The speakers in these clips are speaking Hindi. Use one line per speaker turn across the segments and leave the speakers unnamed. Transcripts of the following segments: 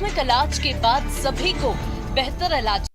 प्राथमिक इलाज के बाद सभी को बेहतर इलाज।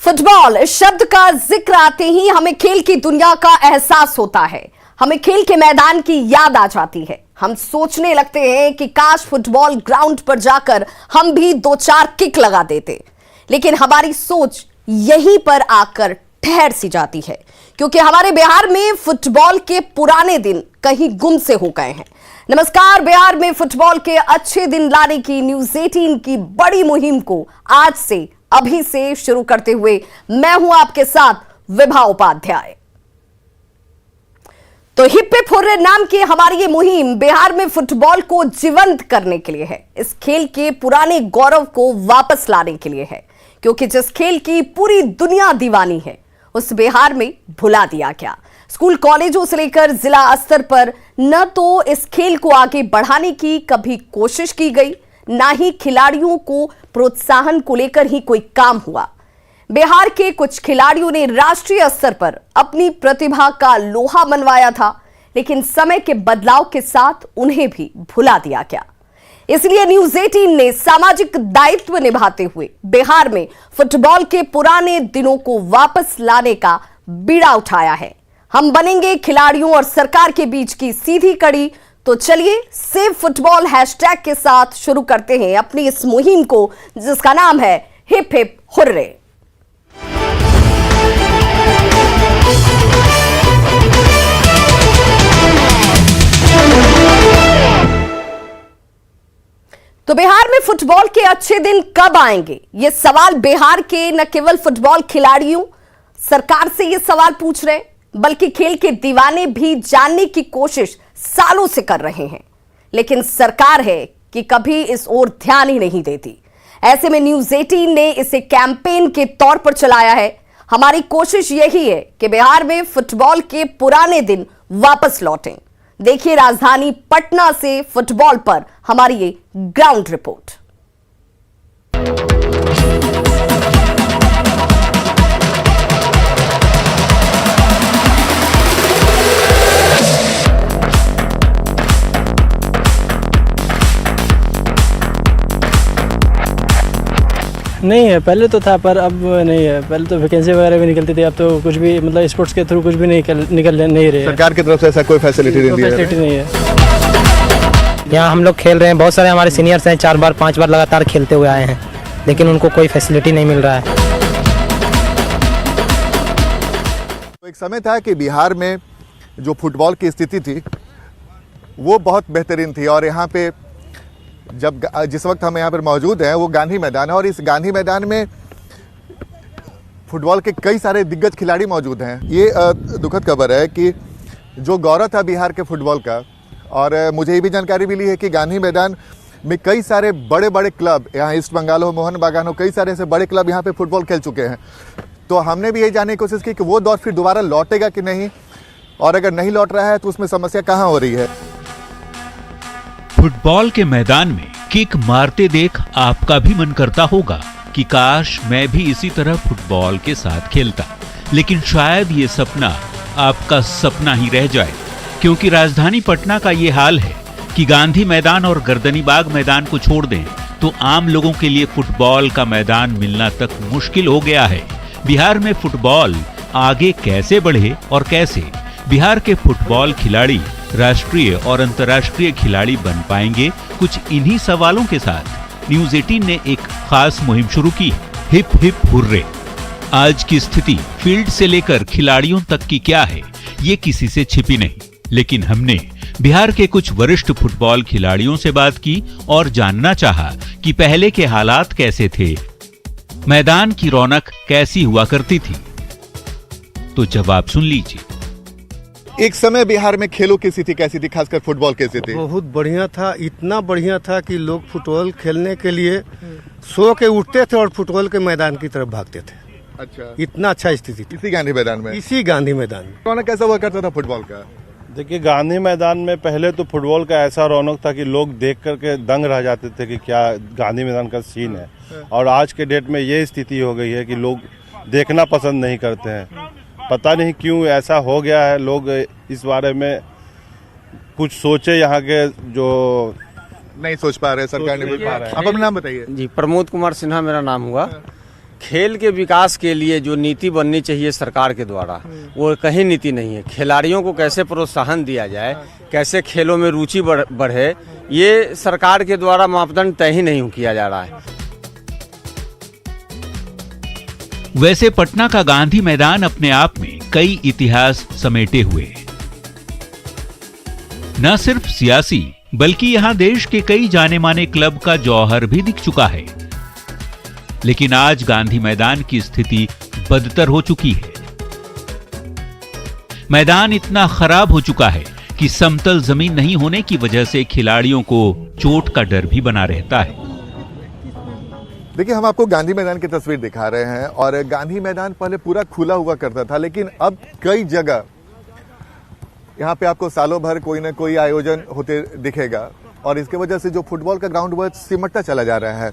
फुटबॉल इस शब्द का जिक्र आते ही हमें खेल की दुनिया का एहसास होता है, हमें खेल के मैदान की याद आ जाती है। हम सोचने लगते हैं कि काश फुटबॉल ग्राउंड पर जाकर हम भी 2-4 किक लगा देते, लेकिन हमारी सोच यहीं पर आकर ठहर सी जाती है, क्योंकि हमारे बिहार में फुटबॉल के पुराने दिन कहीं गुम से हो गए हैं। नमस्कार, बिहार में फुटबॉल के अच्छे दिन लाने की न्यूज़ 18 की बड़ी मुहिम को आज से अभी से शुरू करते हुए मैं हूं आपके साथ विभा उपाध्याय। तो हिप हिप हुर्रे नाम की हमारी ये मुहिम बिहार में फुटबॉल को जीवंत करने के लिए है, इस खेल के पुराने गौरव को वापस लाने के लिए है, क्योंकि जिस खेल की पूरी दुनिया दीवानी है उस बिहार में भुला दिया गया। स्कूल कॉलेजों से लेकर जिला स्तर पर न तो इस खेल को आगे बढ़ाने की कभी कोशिश की गई, ना ही खिलाड़ियों को प्रोत्साहन को लेकर ही कोई काम हुआ। बिहार के कुछ खिलाड़ियों ने राष्ट्रीय स्तर पर अपनी प्रतिभा का लोहा मनवाया था, लेकिन समय के बदलाव के साथ उन्हें भी भुला दिया गया। इसलिए न्यूज़ 18 ने सामाजिक दायित्व निभाते हुए बिहार में फुटबॉल के पुराने दिनों को वापस लाने का बीड़ा उठाया है। हम बनेंगे खिलाड़ियों और सरकार के बीच की सीधी कड़ी। तो चलिए सेव फुटबॉल हैशटैग के साथ शुरू करते हैं अपनी इस मुहिम को, जिसका नाम है हिप हिप हुर्रे। तो बिहार में फुटबॉल के अच्छे दिन कब आएंगे, ये सवाल बिहार के न केवल फुटबॉल खिलाड़ियों सरकार से ये सवाल पूछ रहे, बल्कि खेल के दीवाने भी जानने की कोशिश सालों से कर रहे हैं, लेकिन सरकार है कि कभी इस ओर ध्यान ही नहीं देती। ऐसे में न्यूज़ 18 ने इसे कैंपेन के तौर पर चलाया है। हमारी कोशिश यही है कि बिहार में फुटबॉल के पुराने दिन वापस लौटें। देखिए राजधानी पटना से फुटबॉल पर हमारी ये ग्राउंड रिपोर्ट।
नहीं है, पहले तो था पर अब नहीं है। पहले तो वैकेंसी वगैरह भी निकलती थी, अब तो कुछ भी मतलब स्पोर्ट्स के थ्रू कुछ भी निकल नहीं रहे।
सरकार की तरफ से ऐसा कोई फैसिलिटी
नहीं है।
यहाँ हम लोग खेल रहे हैं, बहुत सारे हमारे सीनियर्स हैं, 4 बार 5 बार लगातार खेलते हुए आए हैं, लेकिन उनको कोई फैसिलिटी नहीं मिल रहा है।
तो एक समय था कि बिहार में जो फुटबॉल की स्थिति थी वो बहुत बेहतरीन थी, और यहाँ पे जिस वक्त हम यहाँ पर मौजूद हैं वो गांधी मैदान है, और इस गांधी मैदान में फुटबॉल के कई सारे दिग्गज खिलाड़ी मौजूद हैं। ये दुखद खबर है कि जो गौरव था बिहार के फुटबॉल का, और मुझे ये भी जानकारी मिली है कि गांधी मैदान में कई सारे बड़े बड़े क्लब, यहाँ ईस्ट बंगाल हो, मोहन बागान हो, कई सारे ऐसे बड़े क्लब यहाँ पे फुटबॉल खेल चुके हैं। तो हमने भी यही जानने की कोशिश की कि वो दौर फिर दोबारा लौटेगा कि नहीं, और अगर नहीं लौट रहा है तो उसमें समस्या कहाँ हो रही है।
फुटबॉल के मैदान में किक मारते देख आपका भी मन करता होगा कि काश मैं भी इसी तरह फुटबॉल के साथ खेलता, लेकिन शायद ये सपना आपका सपना ही रह जाए, क्योंकि राजधानी पटना का ये हाल है कि गांधी मैदान और गर्दनीबाग मैदान को छोड़ दें तो आम लोगों के लिए फुटबॉल का मैदान मिलना तक मुश्किल हो गया है। बिहार में फुटबॉल आगे कैसे बढ़े और कैसे बिहार के फुटबॉल खिलाड़ी राष्ट्रीय और अंतर्राष्ट्रीय खिलाड़ी बन पाएंगे, कुछ इन्हीं सवालों के साथ न्यूज़ 18 ने एक खास मुहिम शुरू की, हिप हिप हुर्रे। आज की स्थिति फील्ड से लेकर खिलाड़ियों तक की क्या है, ये किसी से छिपी नहीं, लेकिन हमने बिहार के कुछ वरिष्ठ फुटबॉल खिलाड़ियों से बात की और जानना चाहा कि पहले के हालात कैसे थे, मैदान की रौनक कैसी हुआ करती थी। तो जवाब सुन लीजिए।
एक समय बिहार में खेलों की स्थिति कैसी थी, खासकर फुटबॉल की स्थिति?
बहुत बढ़िया था, इतना बढ़िया था कि लोग फुटबॉल खेलने के लिए सो के उठते थे और फुटबॉल के मैदान की तरफ भागते थे।
अच्छा,
इतना अच्छा स्थिति थी
इसी गांधी मैदान में?
इसी गांधी मैदान में।
कौन कैसा हुआ करता था फुटबॉल का?
देखिए, गांधी मैदान में पहले तो फुटबॉल का ऐसा रौनक था कि लोग देख करके दंग रह जाते थे कि क्या गांधी मैदान का सीन है। और आज के डेट में ये स्थिति हो गई है कि लोग देखना पसंद नहीं करते हैं। पता नहीं क्यों ऐसा हो गया है। लोग इस बारे में कुछ सोचे, यहाँ के जो
नहीं सोच पा रहे, सरकार नहीं सोच पा रहे। आप अपना नाम बताइए।
जी, प्रमोद कुमार सिन्हा मेरा नाम हुआ। खेल के विकास के लिए जो नीति बननी चाहिए सरकार के द्वारा, वो कहीं नीति नहीं है। खिलाड़ियों को कैसे प्रोत्साहन दिया जाए, कैसे खेलों में रुचि बढ़े, ये सरकार के द्वारा मापदंड तय ही नहीं किया जा रहा है।
वैसे पटना का गांधी मैदान अपने आप में कई इतिहास समेटे हुए, न सिर्फ सियासी बल्कि यहां देश के कई जाने माने क्लब का जौहर भी दिख चुका है। लेकिन आज गांधी मैदान की स्थिति बदतर हो चुकी है। मैदान इतना खराब हो चुका है कि समतल जमीन नहीं होने की वजह से खिलाड़ियों को चोट का डर भी बना रहता है।
देखिए, हम आपको गांधी मैदान की तस्वीर दिखा रहे हैं और गांधी मैदान पहले पूरा खुला हुआ करता था, लेकिन अब कई जगह यहाँ पे आपको सालों भर कोई ना कोई आयोजन होते दिखेगा और इसके वजह से जो फुटबॉल का ग्राउंड वो सिमटता चला जा रहा है।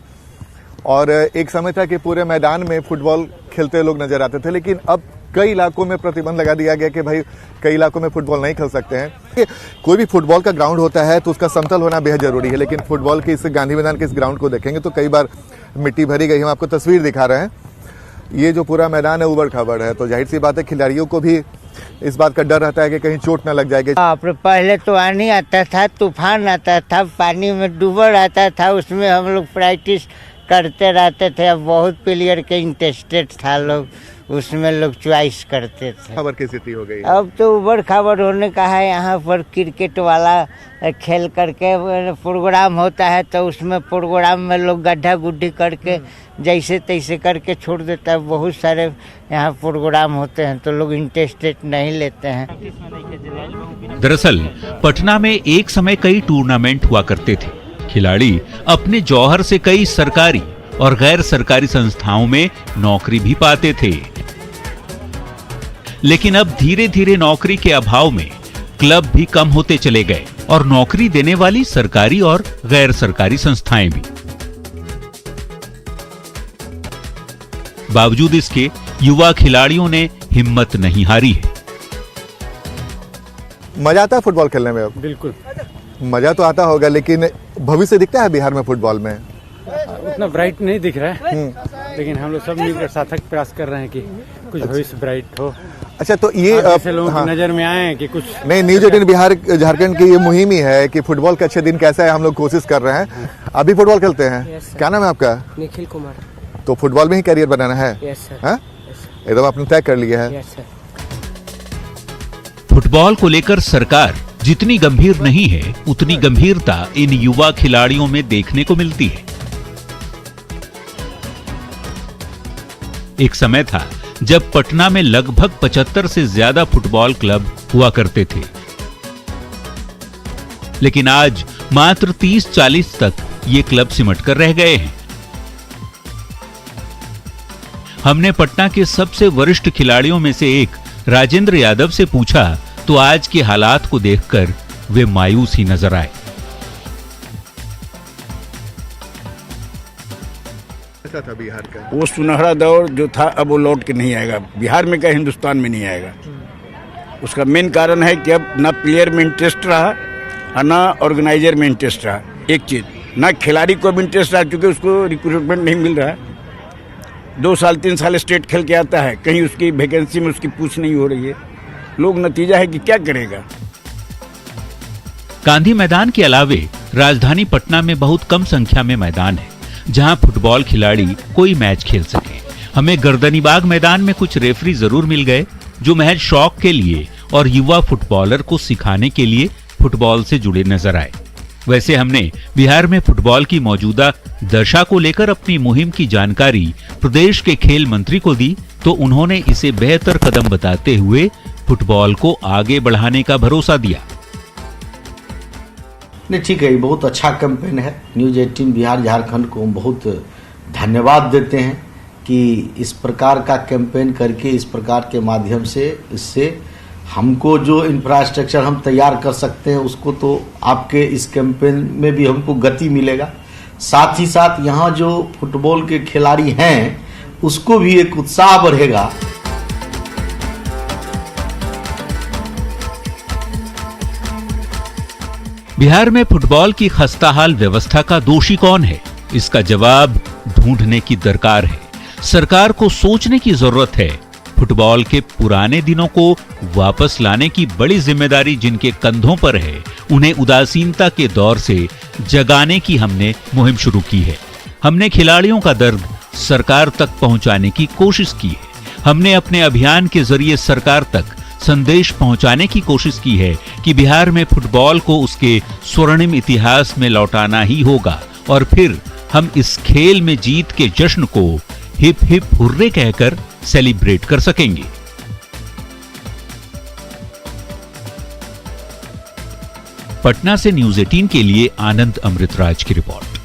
और एक समय था कि पूरे मैदान में फुटबॉल खेलते लोग नजर आते थे, लेकिन अब कई इलाकों में प्रतिबंध लगा दिया गया कि भाई कई इलाकों में फुटबॉल नहीं खेल सकते हैं। कोई भी फुटबॉल का ग्राउंड होता है तो उसका समतल होना बेहद जरूरी है, लेकिन फुटबॉल के इस गांधी मैदान के इस ग्राउंड को देखेंगे तो कई बार मिट्टी भरी गई। हम आपको तस्वीर दिखा रहे हैं, ये जो पूरा मैदान है उबड़ खाबड़ है, तो जाहिर सी बात है खिलाड़ियों को भी इस बात का डर रहता है कि कहीं चोट ना लग जाएगी।
पहले तो आनी आता था, तूफान आता था, पानी में डूबा रहता था, उसमें हम लोग प्रैक्टिस करते रहते थे। अब बहुत प्लेयर के इंटरेस्टेड था, लोग उसमें लोग चॉइस करते थे।
खबर की स्थिति हो गई,
अब तो उबड़ खाबड़ होने का है। यहाँ पर क्रिकेट वाला खेल करके प्रोग्राम होता है तो उसमें प्रोग्राम में लोग गड्ढा गुड्ढी करके जैसे तैसे करके छोड़ देता है। बहुत सारे यहाँ प्रोग्राम होते हैं तो लोग इंटरेस्टेड नहीं लेते हैं।
दरअसल पटना में एक समय कई टूर्नामेंट हुआ करते थे। खिलाड़ी अपने जौहर से कई सरकारी और गैर सरकारी संस्थाओं में नौकरी भी पाते थे, लेकिन अब धीरे धीरे नौकरी के अभाव में क्लब भी कम होते चले गए और नौकरी देने वाली सरकारी और गैर सरकारी संस्थाएं भी। बावजूद इसके युवा खिलाड़ियों ने हिम्मत नहीं हारी है।
मजा आता है फुटबॉल खेलने में? अब
बिल्कुल
मजा तो आता होगा, लेकिन भविष्य दिखता है बिहार में फुटबॉल में?
उतना ब्राइट नहीं दिख रहा है, लेकिन हम लोग सब मिलकर सार्थक प्रयास कर रहे हैं कि कुछ भविष्य ब्राइट हो।
अच्छा, तो ये
लोगों की नजर में आए कि कुछ
नहीं, न्यूज 18 बिहार झारखंड की ये मुहिम ही है कि फुटबॉल के अच्छे दिन कैसा है, हम लोग कोशिश कर रहे हैं। अभी फुटबॉल खेलते हैं? क्या नाम है आपका?
निखिल कुमार।
तो फुटबॉल में ही करियर बनाना है? एकदम आपने तय कर लिया है?
फुटबॉल को लेकर सरकार जितनी गंभीर नहीं है, उतनी गंभीरता इन युवा खिलाड़ियों में देखने को मिलती है। एक समय था जब पटना में लगभग 75 से ज्यादा फुटबॉल क्लब हुआ करते थे, लेकिन आज मात्र 30-40 तक ये क्लब सिमट कर रह गए हैं। हमने पटना के सबसे वरिष्ठ खिलाड़ियों में से एक राजेंद्र यादव से पूछा तो आज के हालात को देखकर वे मायूस ही नजर आए।
ऐसा था बिहार का
वो सुनहरा दौर जो था, अब वो लौट के नहीं आएगा। बिहार में क्या, हिंदुस्तान में नहीं आएगा। उसका मेन कारण है कि अब ना प्लेयर में इंटरेस्ट रहा और ना ऑर्गेनाइजर में इंटरेस्ट रहा। एक चीज, ना खिलाड़ी को भी इंटरेस्ट रहा क्योंकि उसको रिक्रूटमेंट नहीं मिल रहा है। 2 साल 3 साल स्टेट खेल के आता है, कहीं उसकी वैकेंसी में उसकी पूछ नहीं हो रही है। लोग नतीजा है कि क्या करेगा।
गांधी मैदान के अलावे राजधानी पटना में बहुत कम संख्या में मैदान है जहां फुटबॉल खिलाड़ी कोई मैच खेल सके। हमें गर्दनीबाग मैदान में कुछ रेफरी जरूर मिल गए जो महज शौक के लिए और युवा फुटबॉलर को सिखाने के लिए फुटबॉल से जुड़े नजर आए। वैसे हमने बिहार में फुटबॉल की मौजूदा दशा को लेकर अपनी मुहिम की जानकारी प्रदेश के खेल मंत्री को दी तो उन्होंने इसे बेहतर कदम बताते हुए फुटबॉल को आगे बढ़ाने का भरोसा दिया।
नहीं, ठीक है, ये बहुत अच्छा कैंपेन है। न्यूज 18 बिहार झारखंड को हम बहुत धन्यवाद देते हैं कि इस प्रकार का कैंपेन करके, इस प्रकार के माध्यम से इससे हमको जो इंफ्रास्ट्रक्चर हम तैयार कर सकते हैं उसको तो आपके इस कैंपेन में भी हमको गति मिलेगा। साथ ही साथ यहाँ जो फुटबॉल के खिलाड़ी हैं उसको भी एक उत्साह बढ़ेगा।
बिहार में फुटबॉल की खस्ताहाल व्यवस्था का दोषी कौन है? इसका जवाब ढूंढने की दरकार है। सरकार को सोचने की जरूरत है। फुटबॉल के पुराने दिनों को वापस लाने की बड़ी जिम्मेदारी जिनके कंधों पर है, उन्हें उदासीनता के दौर से जगाने की हमने मुहिम शुरू की है। हमने खिलाड़ियों का दर्द सरकार तक पहुंचाने की कोशिश की है। हमने अपने अभियान के जरिए सरकार तक संदेश पहुंचाने की कोशिश की है कि बिहार में फुटबॉल को उसके स्वर्णिम इतिहास में लौटाना ही होगा और फिर हम इस खेल में जीत के जश्न को हिप हिप हुर्रे कहकर सेलिब्रेट कर सकेंगे। पटना से न्यूज़ 18 के लिए आनंद अमृतराज की रिपोर्ट।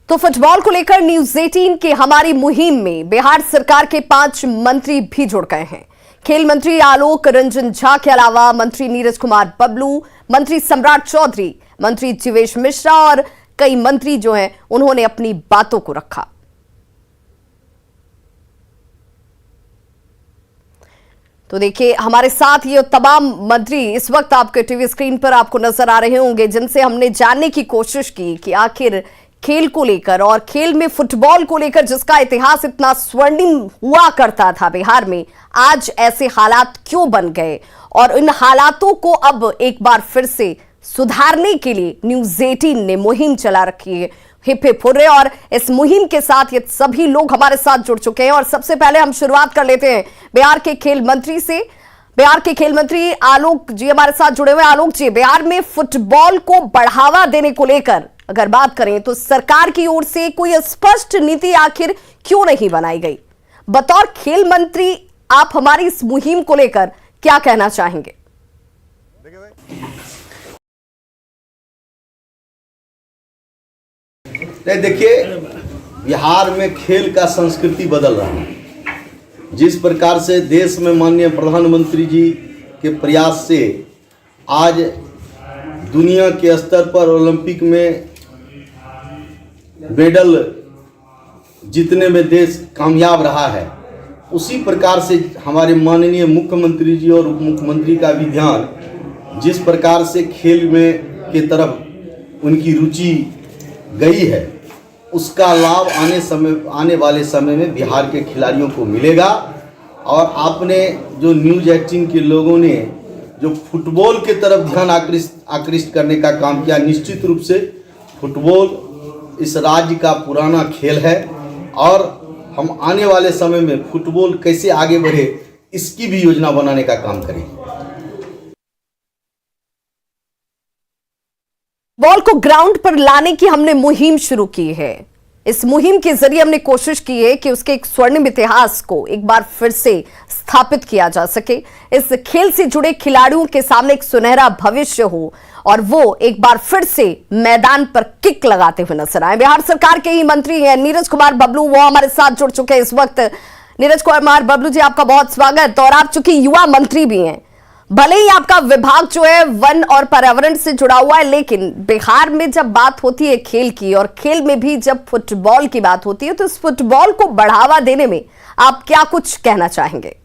तो फुटबॉल को लेकर न्यूज़ 18 की हमारी मुहिम में बिहार सरकार के 5 मंत्री भी जुड़ गए हैं। खेल मंत्री आलोक रंजन झा के अलावा मंत्री नीरज कुमार बबलू, मंत्री सम्राट चौधरी, मंत्री जीवेश मिश्रा और कई मंत्री जो हैं उन्होंने अपनी बातों को रखा। तो देखिए हमारे साथ ये तमाम मंत्री इस वक्त आपके टीवी स्क्रीन पर आपको नजर आ रहे होंगे, जिनसे हमने जानने की कोशिश की कि आखिर खेल को लेकर और खेल में फुटबॉल को लेकर जिसका इतिहास इतना स्वर्णिम हुआ करता था बिहार में, आज ऐसे हालात क्यों बन गए और इन हालातों को अब एक बार फिर से सुधारने के लिए न्यूज़ 18 ने मुहिम चला रखी है हिप हिप हुर्रे। और इस मुहिम के साथ ये सभी लोग हमारे साथ जुड़ चुके हैं और सबसे पहले हम शुरुआत कर लेते हैं बिहार के खेल मंत्री से। बिहार के खेल मंत्री आलोक जी हमारे साथ जुड़े हुए। आलोक जी, बिहार में फुटबॉल को बढ़ावा देने को लेकर अगर बात करें तो सरकार की ओर से कोई स्पष्ट नीति आखिर क्यों नहीं बनाई गई? बतौर खेल मंत्री आप हमारी इस मुहिम को लेकर क्या कहना चाहेंगे?
देखिए, बिहार में खेल का संस्कृति बदल रहा है। जिस प्रकार से देश में माननीय प्रधानमंत्री जी के प्रयास से आज दुनिया के स्तर पर ओलंपिक में मेडल जीतने में देश कामयाब रहा है, उसी प्रकार से हमारे माननीय मुख्यमंत्री जी और उप मुख्यमंत्री का भी ध्यान जिस प्रकार से खेल में की तरफ उनकी रुचि गई है, उसका लाभ आने वाले समय में बिहार के खिलाड़ियों को मिलेगा। और आपने जो न्यूज़ 18 के लोगों ने जो फुटबॉल की तरफ ध्यान आकृष्ट करने का काम किया, निश्चित रूप से फुटबॉल इस राज्य का पुराना खेल है और हम आने वाले समय में फुटबॉल कैसे आगे बढ़े इसकी भी योजना बनाने का काम करेंगे।
बॉल को ग्राउंड पर लाने की हमने मुहिम शुरू की है। इस मुहिम के जरिए हमने कोशिश की है कि उसके एक स्वर्णिम इतिहास को एक बार फिर से स्थापित किया जा सके। इस खेल से जुड़े खिलाड़ियों के सामने एक सुनहरा भविष्य हो और वो एक बार फिर से मैदान पर किक लगाते हुए नजर आए। बिहार सरकार के ही मंत्री हैं नीरज कुमार बबलू, वो हमारे साथ जुड़ चुके हैं इस वक्त। नीरज कुमार बबलू जी, आपका बहुत स्वागत। और आप चूंकि युवा मंत्री भी हैं, भले ही आपका विभाग जो है वन और पर्यावरण से जुड़ा हुआ है, लेकिन बिहार में जब बात होती है खेल की और खेल में भी जब फुटबॉल की बात होती है, तो इस फुटबॉल को बढ़ावा देने में आप क्या कुछ कहना चाहेंगे?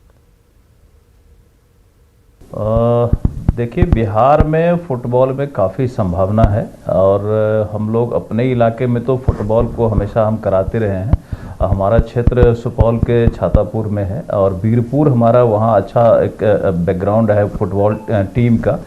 देखिए, बिहार में फुटबॉल में काफ़ी संभावना है और हम लोग अपने इलाके में तो फुटबॉल को हमेशा हम कराते रहे हैं। हमारा क्षेत्र सुपौल के छातापुर में है और बीरपुर हमारा वहाँ अच्छा एक बैकग्राउंड है फुटबॉल टीम का।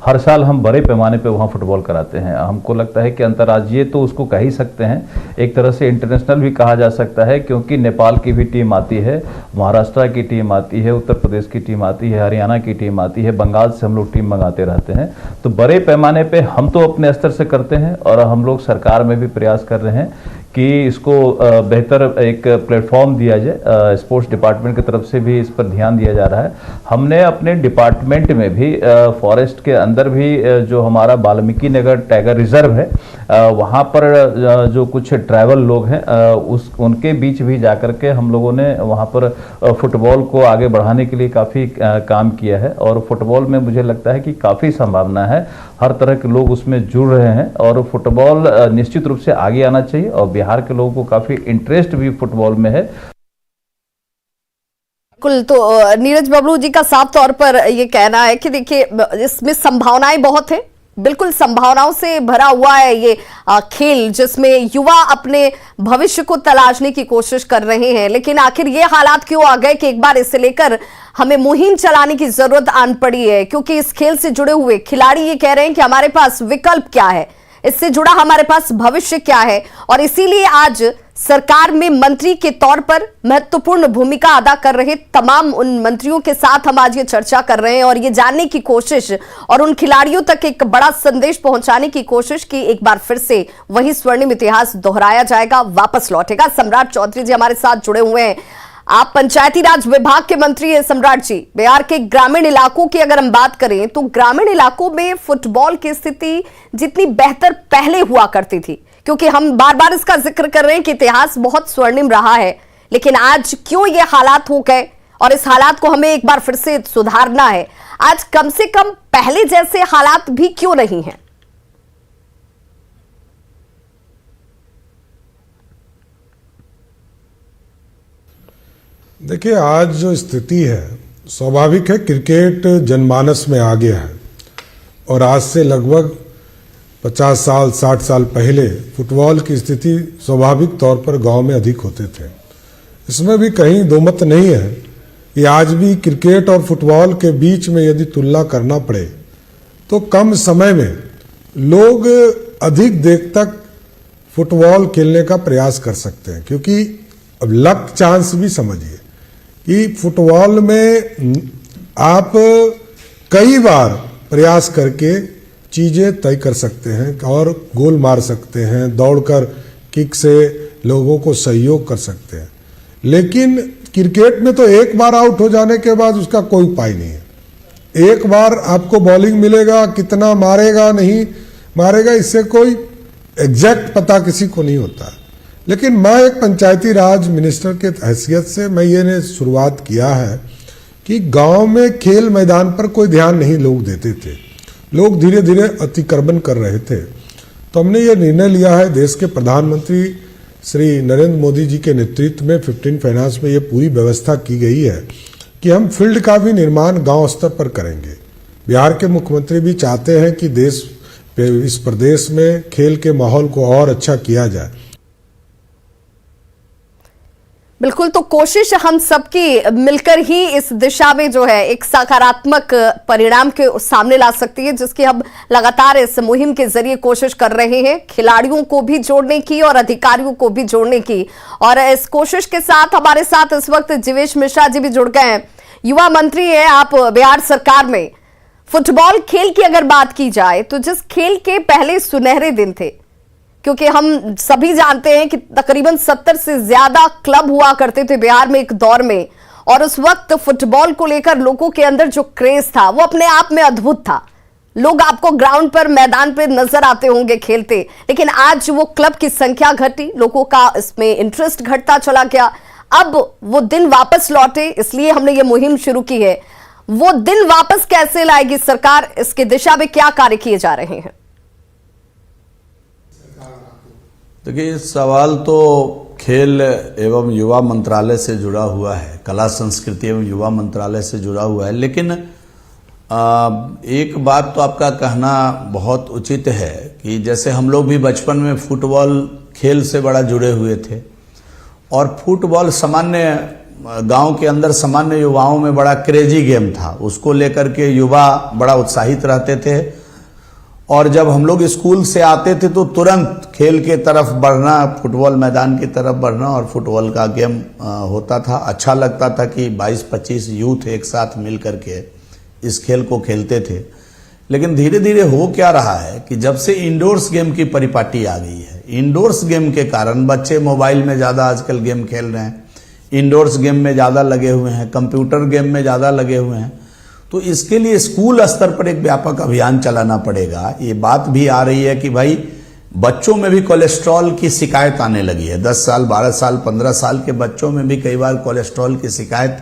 हर साल हम बड़े पैमाने पे वहाँ फुटबॉल कराते हैं। हमको लगता है कि अंतर्राज्यीय तो उसको कह ही सकते हैं, एक तरह से इंटरनेशनल भी कहा जा सकता है, क्योंकि नेपाल की भी टीम आती है, महाराष्ट्र की टीम आती है, उत्तर प्रदेश की टीम आती है, हरियाणा की टीम आती है, बंगाल से हम लोग टीम मंगाते रहते हैं। तो बड़े पैमाने पे हम तो अपने स्तर से करते हैं और हम लोग सरकार में भी प्रयास कर रहे हैं कि इसको बेहतर एक प्लेटफॉर्म दिया जाए। स्पोर्ट्स डिपार्टमेंट की तरफ से भी इस पर ध्यान दिया जा रहा है। हमने अपने डिपार्टमेंट में भी फॉरेस्ट के अंदर भी जो हमारा वाल्मीकि नगर टाइगर रिजर्व है वहाँ पर जो कुछ ट्राइबल लोग हैं उनके बीच भी जाकर के हम लोगों ने वहाँ पर फुटबॉल को आगे बढ़ाने के लिए काफ़ी काम किया है। और फुटबॉल में मुझे लगता है कि काफ़ी संभावना है, हर तरह के लोग उसमें जुड़ रहे हैं और फुटबॉल निश्चित रूप से आगे आना चाहिए और बिहार के लोगों को काफ़ी इंटरेस्ट भी फुटबॉल में है।
बिल्कुल, तो नीरज बबलू जी का साफ तौर पर ये कहना है कि देखिए इसमें संभावनाएं बहुत है, बिल्कुल संभावनाओं से भरा हुआ है ये खेल, जिसमें युवा अपने भविष्य को तलाशने की कोशिश कर रहे हैं। लेकिन आखिर ये हालात क्यों आ गए कि एक बार इसे लेकर हमें मुहिम चलाने की जरूरत आन पड़ी है, क्योंकि इस खेल से जुड़े हुए खिलाड़ी ये कह रहे हैं कि हमारे पास विकल्प क्या है, इससे जुड़ा हमारे पास भविष्य क्या है। और इसीलिए आज सरकार में मंत्री के तौर पर महत्वपूर्ण भूमिका अदा कर रहे तमाम उन मंत्रियों के साथ हम आज ये चर्चा कर रहे हैं और ये जानने की कोशिश और उन खिलाड़ियों तक एक बड़ा संदेश पहुंचाने की कोशिश की एक बार फिर से वही स्वर्णिम इतिहास दोहराया जाएगा, वापस लौटेगा। सम्राट चौधरी जी हमारे साथ जुड़े हुए हैं। आप पंचायती राज विभाग के मंत्री हैं सम्राट जी। बिहार के ग्रामीण इलाकों की अगर हम बात करें तो ग्रामीण इलाकों में फुटबॉल की स्थिति जितनी बेहतर पहले हुआ करती थी, क्योंकि हम बार बार इसका जिक्र कर रहे हैं कि इतिहास बहुत स्वर्णिम रहा है, लेकिन आज क्यों ये हालात हो गए और इस हालात को हमें एक बार फिर से सुधारना है। आज कम से कम पहले जैसे हालात भी क्यों नहीं है?
देखिए, आज जो स्थिति है स्वाभाविक है, क्रिकेट जनमानस में आ गया है और आज से लगभग 50 साल 60 साल पहले फुटबॉल की स्थिति स्वाभाविक तौर पर गांव में अधिक होते थे। इसमें भी कहीं दो मत नहीं है कि आज भी क्रिकेट और फुटबॉल के बीच में यदि तुलना करना पड़े तो कम समय में लोग अधिक देर तक फुटबॉल खेलने का प्रयास कर सकते हैं, क्योंकि अब लक चांस भी समझिए कि फुटबॉल में आप कई बार प्रयास करके चीजें तय कर सकते हैं और गोल मार सकते हैं, दौड़कर किक से लोगों को सहयोग कर सकते हैं। लेकिन क्रिकेट में तो एक बार आउट हो जाने के बाद उसका कोई उपाय नहीं है। एक बार आपको बॉलिंग मिलेगा, कितना मारेगा नहीं मारेगा इससे कोई एग्जैक्ट पता किसी को नहीं होता। लेकिन मैं एक पंचायती राज मिनिस्टर के हैसियत से मैं ये शुरुआत किया है कि गांव में खेल मैदान पर कोई ध्यान नहीं लोग देते थे, लोग धीरे धीरे अतिक्रमण कर रहे थे। तो हमने ये निर्णय लिया है, देश के प्रधानमंत्री श्री नरेंद्र मोदी जी के नेतृत्व में 15 फाइनेंस में ये पूरी व्यवस्था की गई है कि हम फील्ड का भी निर्माण गांव स्तर पर करेंगे। बिहार के मुख्यमंत्री भी चाहते हैं कि इस प्रदेश में खेल के माहौल को और अच्छा किया जाए।
बिल्कुल, तो कोशिश हम सबकी मिलकर ही इस दिशा में जो है एक सकारात्मक परिणाम के सामने ला सकती है, जिसकी हम लगातार इस मुहिम के जरिए कोशिश कर रहे हैं, खिलाड़ियों को भी जोड़ने की और अधिकारियों को भी जोड़ने की। और इस कोशिश के साथ हमारे साथ इस वक्त जीवेश मिश्रा जी भी जुड़ गए हैं, युवा मंत्री हैं आप बिहार सरकार में। फुटबॉल खेल की अगर बात की जाए तो जिस खेल के पहले सुनहरे दिन थे, क्योंकि हम सभी जानते हैं कि तकरीबन 70 से ज्यादा क्लब हुआ करते थे बिहार में एक दौर में, और उस वक्त फुटबॉल को लेकर लोगों के अंदर जो क्रेज था वो अपने आप में अद्भुत था। लोग आपको ग्राउंड पर मैदान पर नजर आते होंगे खेलते, लेकिन आज वो क्लब की संख्या घटी, लोगों का इसमें इंटरेस्ट घटता चला गया। अब वो दिन वापस लौटे, इसलिए हमने ये मुहिम शुरू की है। वो दिन वापस कैसे लाएगी सरकार, इसकी दिशा में क्या कार्य किए जा रहे हैं?
देखिए, सवाल तो खेल एवं युवा मंत्रालय से जुड़ा हुआ है, कला संस्कृति एवं युवा मंत्रालय से जुड़ा हुआ है। लेकिन एक बात तो आपका कहना बहुत उचित है कि जैसे हम लोग भी बचपन में फुटबॉल खेल से बड़ा जुड़े हुए थे और फुटबॉल सामान्य गांव के अंदर सामान्य युवाओं में बड़ा क्रेजी गेम था, उसको लेकर के युवा बड़ा उत्साहित रहते थे। और जब हम लोग स्कूल से आते थे तो तुरंत खेल के तरफ बढ़ना, फुटबॉल मैदान की तरफ बढ़ना, और फुटबॉल का गेम होता था। अच्छा लगता था कि 22-25 यूथ एक साथ मिल करके इस खेल को खेलते थे। लेकिन धीरे धीरे हो क्या रहा है कि जब से इंडोर्स गेम की परिपाटी आ गई है, इंडोर्स गेम के कारण बच्चे मोबाइल में ज़्यादा आजकल गेम खेल रहे हैं, इंडोर्स गेम में ज़्यादा लगे हुए हैं, कंप्यूटर गेम में ज़्यादा लगे हुए हैं। तो इसके लिए स्कूल स्तर पर एक व्यापक अभियान चलाना पड़ेगा। ये बात भी आ रही है कि भाई बच्चों में भी कोलेस्ट्रॉल की शिकायत आने लगी है। 10 साल, 12 साल, 15 साल के बच्चों में भी कई बार कोलेस्ट्रॉल की शिकायत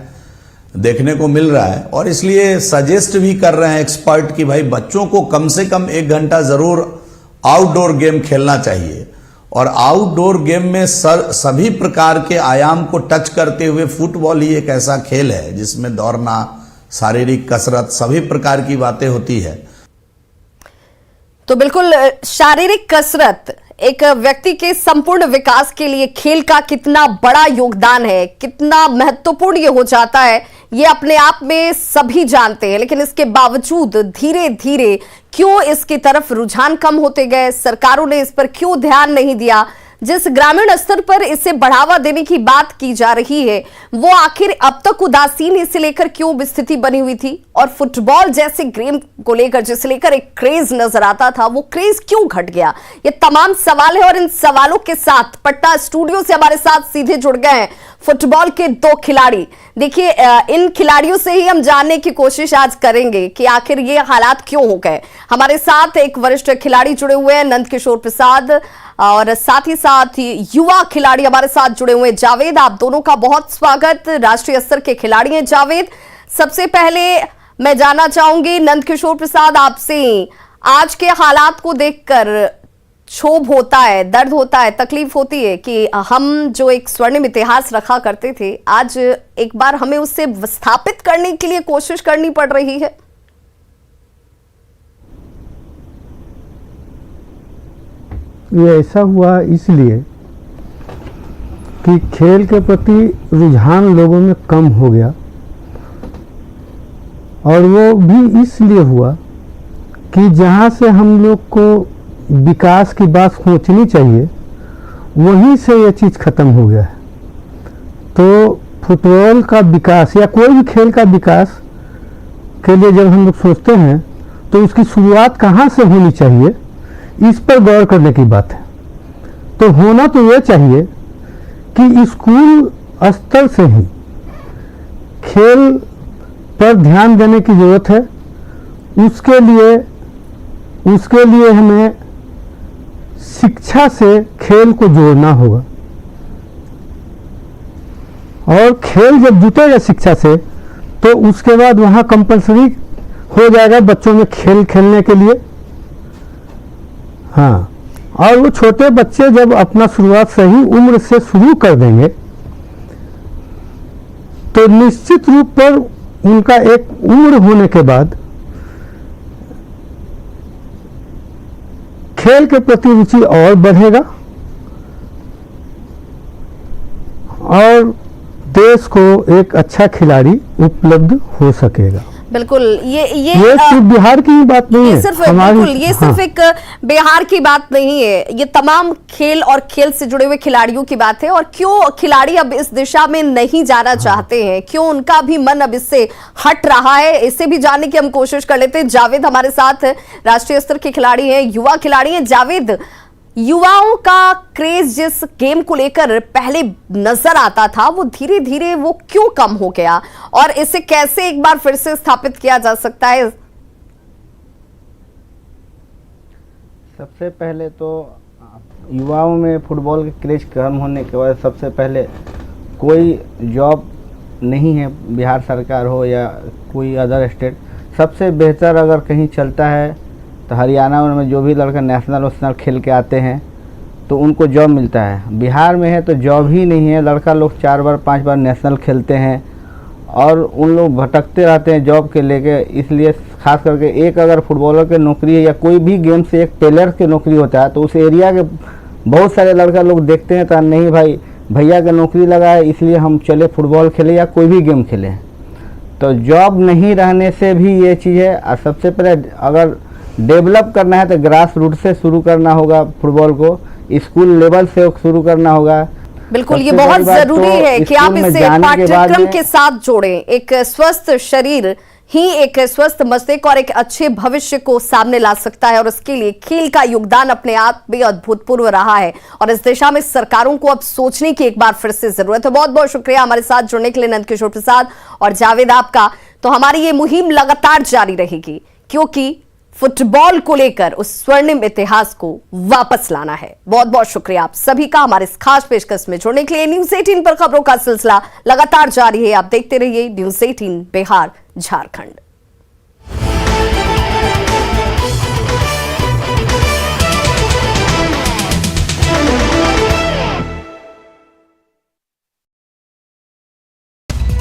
देखने को मिल रहा है, और इसलिए सजेस्ट भी कर रहे हैं एक्सपर्ट कि भाई बच्चों को कम से कम 1 घंटा जरूर आउटडोर गेम खेलना चाहिए। और आउटडोर गेम में सभी प्रकार के आयाम को टच करते हुए फुटबॉल ही एक ऐसा खेल है जिसमें दौड़ना, शारीरिक कसरत, सभी प्रकार की बातें होती है।
तो बिल्कुल शारीरिक कसरत एक व्यक्ति के संपूर्ण विकास के लिए खेल का कितना बड़ा योगदान है, कितना महत्वपूर्ण ये हो जाता है, ये अपने आप में सभी जानते हैं। लेकिन इसके बावजूद धीरे धीरे क्यों इसकी तरफ रुझान कम होते गए, सरकारों ने इस पर क्यों ध्यान नहीं दिया? जिस ग्रामीण स्तर पर इसे बढ़ावा देने की बात की जा रही है, वो आखिर अब तक उदासीन इसे लेकर क्यों स्थिति बनी हुई थी? और फुटबॉल जैसे गेम को लेकर जिसे लेकर एक क्रेज नजर आता था, वो क्रेज क्यों घट गया? ये तमाम सवाल है और इन सवालों के साथ पटना स्टूडियो से हमारे साथ सीधे जुड़ गए हैं फुटबॉल के 2 खिलाड़ी। देखिए, इन खिलाड़ियों से ही हम जानने की कोशिश आज करेंगे कि आखिर ये हालात क्यों हो गए। हमारे साथ एक वरिष्ठ खिलाड़ी जुड़े हुए हैं, नंद किशोर प्रसाद, और साथ ही साथ युवा खिलाड़ी हमारे साथ जुड़े हुए हैं, जावेद। आप दोनों का बहुत स्वागत। राष्ट्रीय स्तर के खिलाड़ी हैं जावेद। सबसे पहले मैं जानना चाहूंगी नंद किशोर प्रसाद आपसे, आज के हालात को देखकर क्षोभ होता है, दर्द होता है, तकलीफ होती है कि हम जो एक स्वर्णिम इतिहास रखा करते थे, आज एक बार हमें उससे विस्थापित करने के लिए कोशिश करनी पड़ रही है?
ये ऐसा हुआ इसलिए कि खेल के प्रति रुझान लोगों में कम हो गया, और वो भी इसलिए हुआ कि जहाँ से हम लोग को विकास की बात सोचनी चाहिए, वहीं से ये चीज़ ख़त्म हो गया है। तो फुटबॉल का विकास या कोई भी खेल का विकास के लिए जब हम लोग सोचते हैं तो उसकी शुरुआत कहाँ से होनी चाहिए, इस पर गौर करने की बात है। तो होना तो ये चाहिए कि स्कूल स्तर से ही खेल पर ध्यान देने की ज़रूरत है। उसके लिए हमें शिक्षा से खेल को जोड़ना होगा, और खेल जब जुटेगा शिक्षा से तो उसके बाद वहाँ कंपलसरी हो जाएगा बच्चों में खेल खेलने के लिए। हाँ, और वो छोटे बच्चे जब अपना शुरुआत सही उम्र से शुरू कर देंगे तो निश्चित रूप पर उनका एक उम्र होने के बाद खेल के प्रति रुचि और बढ़ेगा, और देश को एक अच्छा खिलाड़ी उपलब्ध हो सकेगा।
बिल्कुल, ये
सिर्फ बिहार की बात नहीं है,
बिल्कुल ये सिर्फ एक बिहार की बात नहीं है, ये तमाम खेल और खेल से जुड़े हुए खिलाड़ियों की बात है। और क्यों खिलाड़ी अब इस दिशा में नहीं जाना चाहते हैं, क्यों उनका भी मन अब इससे हट रहा है, इसे भी जानने की हम कोशिश कर लेते हैं। जावेद हमारे साथ राष्ट्रीय स्तर के खिलाड़ी हैं, युवा खिलाड़ी हैं। जावेद, युवाओं का क्रेज जिस गेम को लेकर पहले नजर आता था, वो धीरे धीरे वो क्यों कम हो गया, और इसे कैसे एक बार फिर से स्थापित किया जा सकता है?
सबसे पहले तो युवाओं में फुटबॉल के क्रेज कम होने के बाद सबसे पहले कोई जॉब नहीं है, बिहार सरकार हो या कोई अदर स्टेट। सबसे बेहतर अगर कहीं चलता है तो हरियाणा में जो भी लड़का नेशनल खेल के आते हैं तो उनको जॉब मिलता है। बिहार में है तो जॉब ही नहीं है, लड़का लोग 4 बार 5 बार नेशनल खेलते हैं और उन लोग भटकते रहते हैं जॉब के लेके। इसलिए खास करके एक अगर फुटबॉलर की नौकरी है या कोई भी गेम से एक प्लेयर की नौकरी होता है तो उस एरिया के बहुत सारे लड़का लोग देखते हैं तो नहीं भाई भैया की नौकरी लगा है इसलिए हम चले फुटबॉल खेले या कोई भी गेम खेले। तो जॉब नहीं रहने से भी ये चीज़ है। और सबसे पहले अगर डेवलप करना है तो ग्रास रूट से शुरू करना होगा, फुटबॉल को स्कूल लेवल से शुरू करना होगा।
बिल्कुल, ये बहुत जरूरी है कि आप इसे पाठ्यक्रम के साथ जोड़ें। एक स्वस्थ शरीर ही एक स्वस्थ मस्तिष्क और एक अच्छे भविष्य को सामने ला सकता है और इसके लिए खेल का योगदान अपने आप में अभूतपूर्व रहा है और इस दिशा में सरकारों को अब सोचने की एक बार फिर से जरूरत है। बहुत बहुत शुक्रिया हमारे साथ जुड़ने के लिए नंदकिशोर प्रसाद और जावेद आपका। तो हमारी ये मुहिम लगातार जारी रहेगी क्योंकि फुटबॉल को लेकर उस स्वर्णिम इतिहास को वापस लाना है। बहुत बहुत शुक्रिया आप सभी का हमारे इस खास पेशकश में जुड़ने के लिए। न्यूज़ 18 पर खबरों का सिलसिला लगातार जारी है। आप देखते रहिए न्यूज़ 18 बिहार झारखंड।